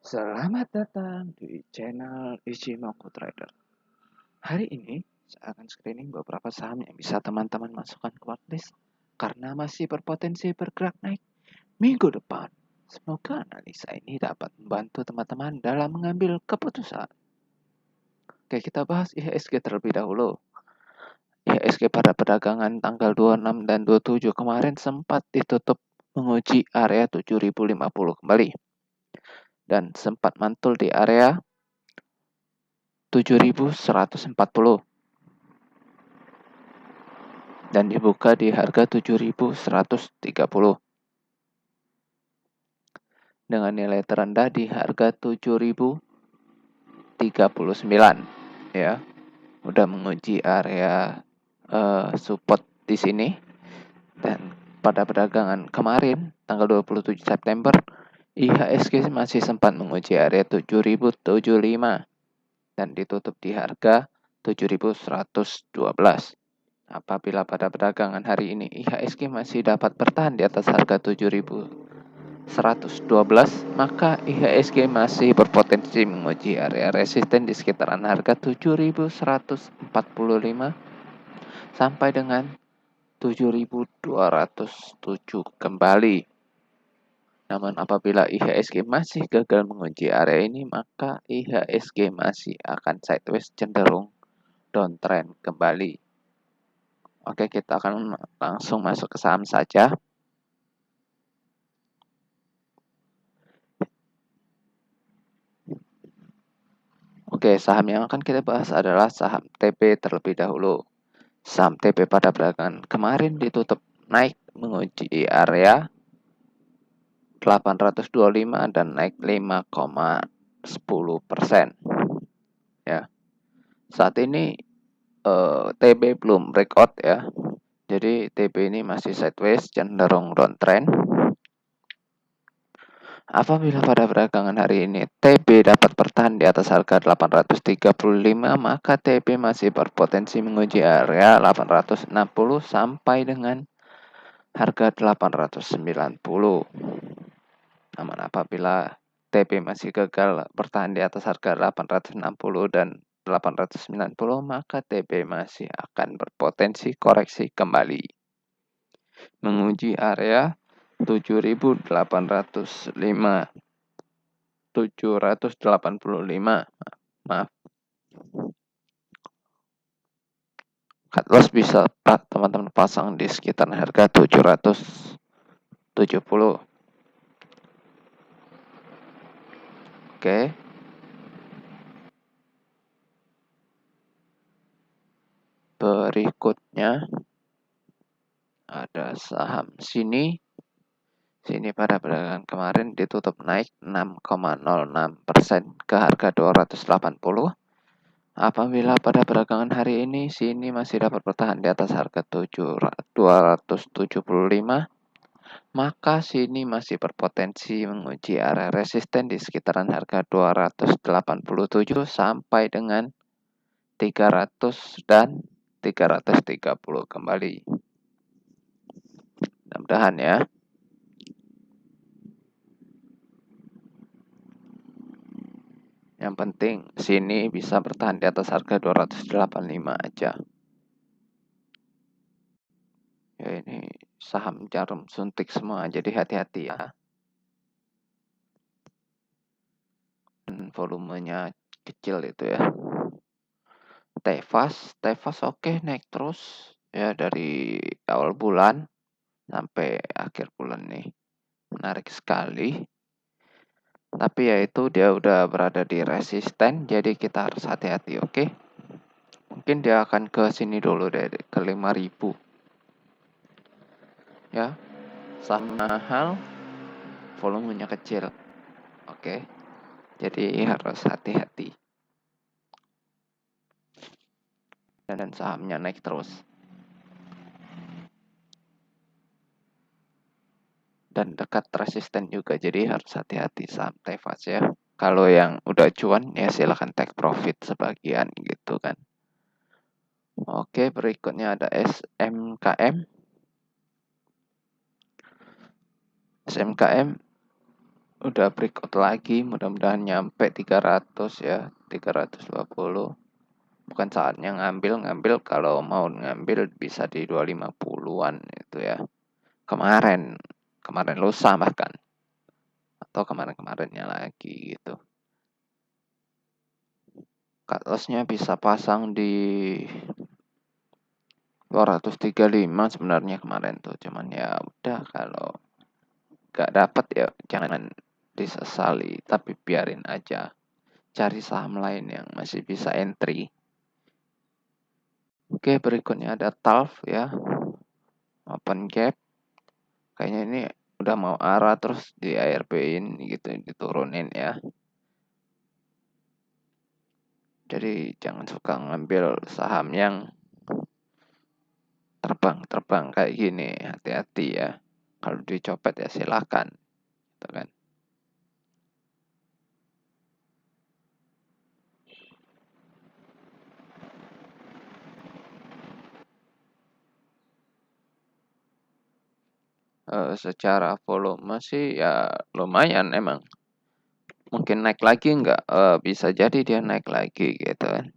Selamat datang di channel Ichimoku Trader. Hari ini saya akan screening beberapa saham yang bisa teman-teman masukkan ke watchlist karena masih berpotensi bergerak naik minggu depan. Semoga analisa ini dapat membantu teman-teman dalam mengambil keputusan. Oke, kita bahas IHSG terlebih dahulu. IHSG pada perdagangan tanggal 26 dan 27 kemarin sempat ditutup menguji area 7050 kembali dan sempat mantul di area 7140 dan dibuka di harga 7130 dengan nilai terendah di harga 7039 ya. Udah menguji area support di sini, dan pada perdagangan kemarin tanggal 27 September IHSG masih sempat menguji area 7075 dan ditutup di harga 7112. Apabila pada perdagangan hari ini IHSG masih dapat bertahan di atas harga 7112, maka IHSG masih berpotensi menguji area resisten di sekitaran harga 7145 sampai dengan 7207 kembali. Namun apabila IHSG masih gagal menguji area ini, maka IHSG masih akan sideways cenderung downtrend kembali. Oke, kita akan langsung masuk ke saham saja. Oke, saham yang akan kita bahas adalah saham TP terlebih dahulu. Saham TP pada perdagangan kemarin ditutup naik menguji area 825 dan naik 5,10%. Ya. Saat ini TB belum breakout ya. Jadi TB ini masih sideways cenderung downtrend. Apabila pada perdagangan hari ini TB dapat bertahan di atas harga 835, maka TB masih berpotensi menguji area 860 sampai dengan harga 890. Namun apabila TB masih gagal bertahan di atas harga 860 dan 890, maka TB masih akan berpotensi koreksi kembali menguji area 7.805 785, maaf. Cut loss bisa teman-teman pasang di sekitar harga 770. Oke. Berikutnya ada saham sini. Sini pada perdagangan kemarin ditutup naik 6,06% ke harga 280. Apabila pada perdagangan hari ini sini masih dapat bertahan di atas harga 275, maka sini masih berpotensi menguji area resisten di sekitaran harga 287 sampai dengan 300 dan 330 kembali. Mudah-mudahan ya. Yang penting sini bisa bertahan di atas harga 285 aja. Ya, ini saham jarum suntik semua, jadi hati-hati ya. Dan volumenya kecil itu ya. Tefas oke, naik terus ya dari awal bulan sampai akhir bulan nih. Menarik sekali. Tapi ya itu dia udah berada di resisten, jadi kita harus hati-hati, oke? Mungkin dia akan ke sini dulu deh, ke 5.000. Ya. Saham mahal, volumenya kecil. Oke. Jadi harus hati-hati. Dan sahamnya naik terus. Dan dekat resisten juga, jadi harus hati-hati saham Tefas ya. Kalau yang udah cuan ya silahkan take profit sebagian gitu kan. Oke, berikutnya ada SMKM. SMKM udah breakout lagi, mudah-mudahan nyampe 300 ya, 320. Bukan saatnya ngambil kalau mau ngambil bisa di 250-an itu ya. Kemarin lusa bahkan, atau kemarin-kemarinnya lagi gitu. Cut loss-nya bisa pasang di 235 sebenarnya kemarin tuh, cuman ya udah, kalau gak dapat ya jangan disesali, tapi biarin aja. Cari saham lain yang masih bisa entry. Oke, berikutnya ada TALF ya. Open gap. Kayaknya ini udah mau arah terus di ARB-in gitu, diturunin ya. Jadi jangan suka ngambil saham yang terbang-terbang kayak gini. Hati-hati ya. Kalau dicopet ya silakan. Gitu kan. Secara volume sih ya lumayan emang. Mungkin naik lagi nggak? Bisa jadi dia naik lagi gitu kan.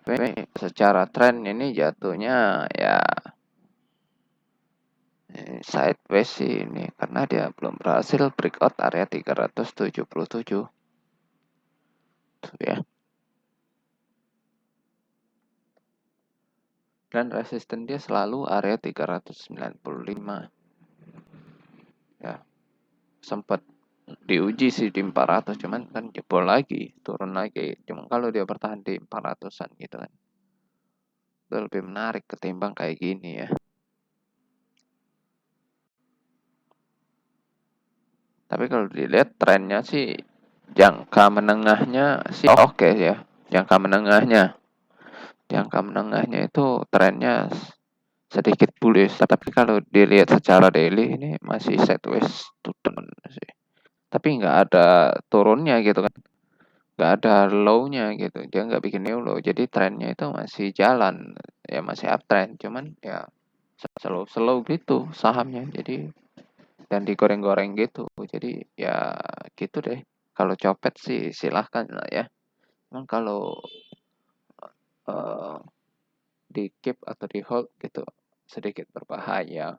Tapi secara tren ini jatuhnya ya sideways sih ini, karena dia belum berhasil breakout area 377 tuh ya. Dan resisten dia selalu area 395 ya. Sempat diuji sih di 400, cuman kan jebol lagi, turun lagi. Cuma kalau dia bertahan di 400-an gitu kan, itu lebih menarik ketimbang kayak gini ya. Tapi kalau dilihat trennya sih jangka menengahnya sih oke ya. Jangka menengahnya itu trennya sedikit bullish. Tapi kalau dilihat secara daily ini masih sideways to down sih. Tapi nggak ada turunnya gitu kan. Nggak ada low-nya gitu. Dia nggak bikin new low. Jadi trennya itu masih jalan. Ya masih uptrend. Cuman ya slow gitu sahamnya. Jadi dan digoreng-goreng gitu. Jadi ya gitu deh. Kalau copet sih silahkan lah ya. Emang kalau uh, di keep atau di hold gitu sedikit berbahaya.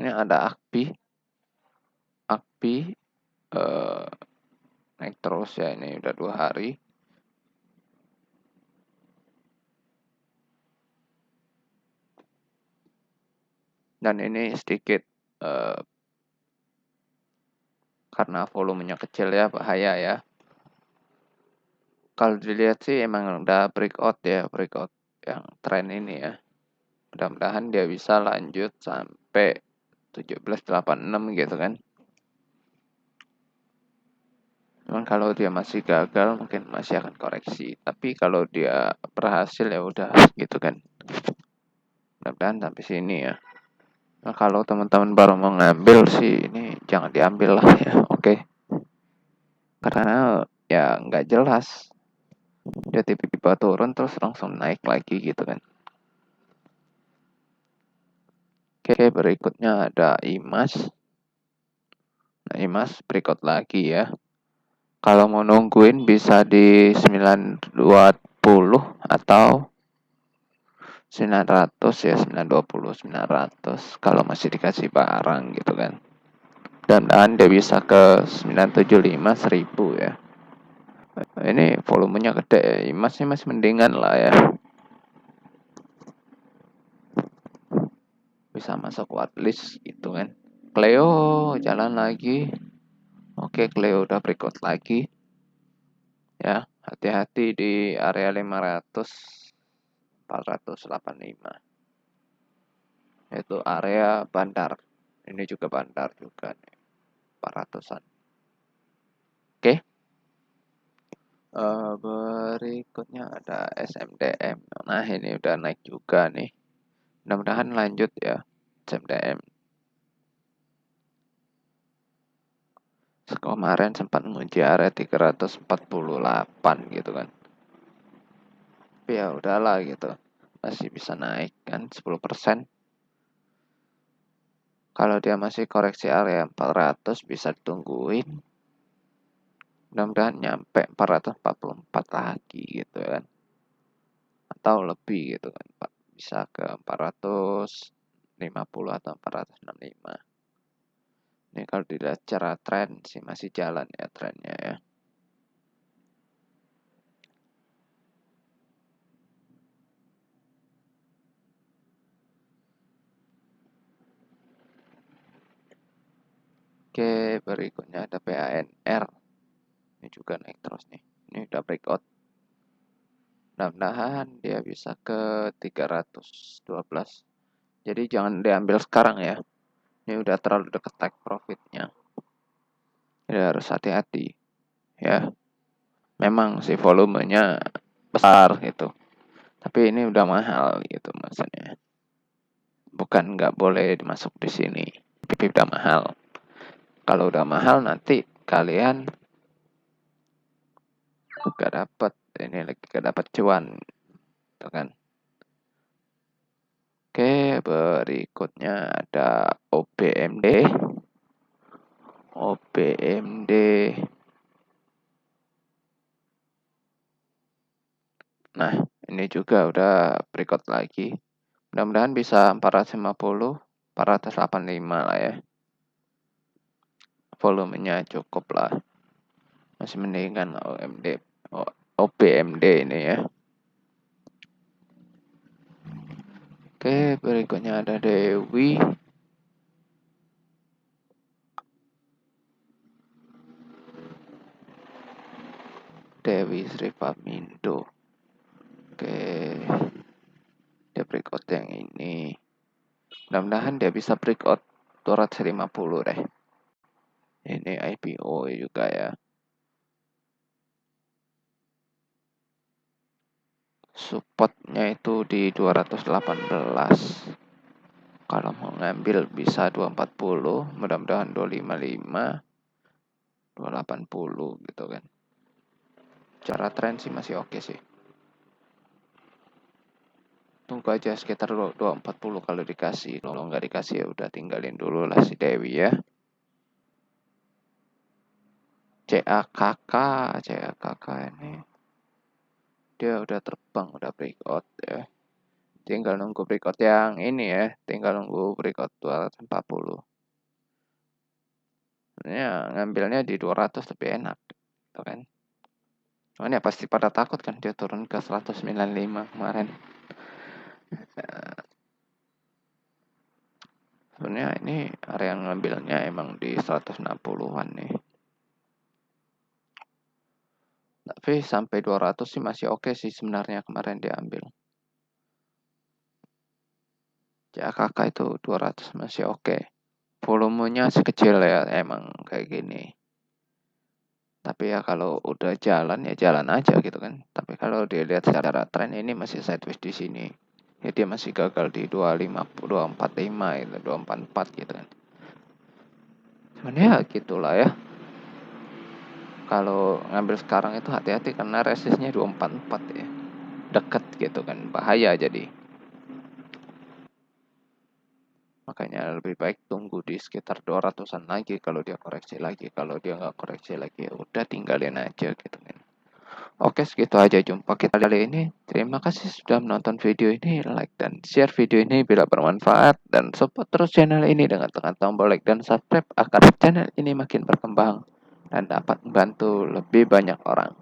Ini ada Akpi uh, naik terus ya, ini udah 2 hari. Dan ini sedikit karena volumenya kecil ya, bahaya ya. Kalau dilihat sih emang udah breakout ya, breakout yang tren ini ya. Mudah-mudahan dia bisa lanjut sampai 1786 gitu kan. Cuman kalau dia masih gagal mungkin masih akan koreksi. Tapi kalau dia berhasil ya udah gitu kan. Mudah-mudahan sampai sini ya. Nah, kalau teman-teman baru mau ngambil sih ini jangan diambil lah ya, oke. Karena ya nggak jelas. Dia tiba-tiba turun terus langsung naik lagi gitu kan. Oke, berikutnya ada IMAS. Nah, IMAS berikut lagi ya. Kalau mau nungguin bisa di 920 atau 900 ya, 920, 900 kalau masih dikasih barang gitu kan. Dan Anda bisa ke 975, 1000 ya. Ini volumenya gede, masih mendingan lah ya. Bisa masuk watchlist gitu kan. Cleo jalan lagi. Oke, Cleo udah berikut lagi. Ya, hati-hati di area 500, 485. Itu area bandar. Ini juga bandar juga nih, 400-an. Oke. Berikutnya ada SMDM. Nah, ini udah naik juga nih. Mudah-mudahan lanjut ya SMDM. Kemarin sempat menguji area 348 gitu kan. Tapi ya udahlah gitu. masih bisa naik kan 10%. Kalau dia masih koreksi area 400 bisa ditungguin. Mudah-mudahan nyampe 444 lagi gitu kan. Atau lebih gitu kan, Pak. Bisa ke 450 atau 465. Ini kalau dilihat secara tren sih masih jalan ya trennya ya. Oke, berikutnya ada PANR. Ini juga naik terus nih. Ini udah breakout. Mudah-mudahan dia bisa ke 312. Jadi jangan diambil sekarang ya. Ini udah terlalu dekat take profitnya. Jadi harus hati-hati ya. Memang sih volumenya besar gitu. Tapi ini udah mahal gitu maksudnya. Bukan nggak boleh dimasuk di sini. Tapi udah mahal. Kalau udah mahal nanti kalian gak dapat ini lagi gak dapat cuan, gitu kan? Oke, berikutnya ada OBMD. OBMD. Nah, ini juga udah breakout lagi. Mudah-mudahan bisa 450, 485 lah ya. Volumenya cukup lah. Masih mendingan OBMD ini ya. Oke, berikutnya ada Dewi. Dewi Srivamindo. Oke, dia breakout yang ini. Mudah-mudahan dia bisa breakout 250 deh. Ini IPO juga ya. Supportnya itu di 218. Kalau mau ngambil bisa 240, mudah-mudahan 255, 280 gitu kan. Cara tren sih masih oke sih. Tunggu aja sekitar 240 kalau dikasih. Kalau nggak dikasih ya udah tinggalin dulu lah si Dewi ya. CAKK ini. Dia udah terbang, udah breakout ya. Tinggal nunggu breakout yang ini ya. Tinggal nunggu breakout 240. Sebenarnya ngambilnya di 200 lebih enak. Gitu kan. Cuman ya pasti pada takut kan dia turun ke 195 kemarin. Sebenarnya ini area ngambilnya emang di 160-an nih. Tapi sampai 200 sih masih oke sih sebenarnya kemarin diambil. CAKK itu 200 masih oke. Volumenya sekecil ya emang kayak gini. Tapi ya kalau udah jalan ya jalan aja gitu kan. Tapi kalau dilihat secara tren ini masih sideways di sini. Ya dia masih gagal di 25, 245 itu, 244 gitu kan. Sebenarnya gitulah ya. Kalau ngambil sekarang itu hati-hati karena resistnya 244 ya. Deket gitu kan, bahaya jadi. Makanya lebih baik tunggu di sekitar 200-an lagi kalau dia koreksi lagi. Kalau dia nggak koreksi lagi ya udah tinggalin aja gitu kan. Oke, segitu aja jumpa kita kali ini. Terima kasih sudah menonton video ini. Like dan share video ini bila bermanfaat. Dan support terus channel ini dengan tekan tombol like dan subscribe agar channel ini makin berkembang dan dapat membantu lebih banyak orang.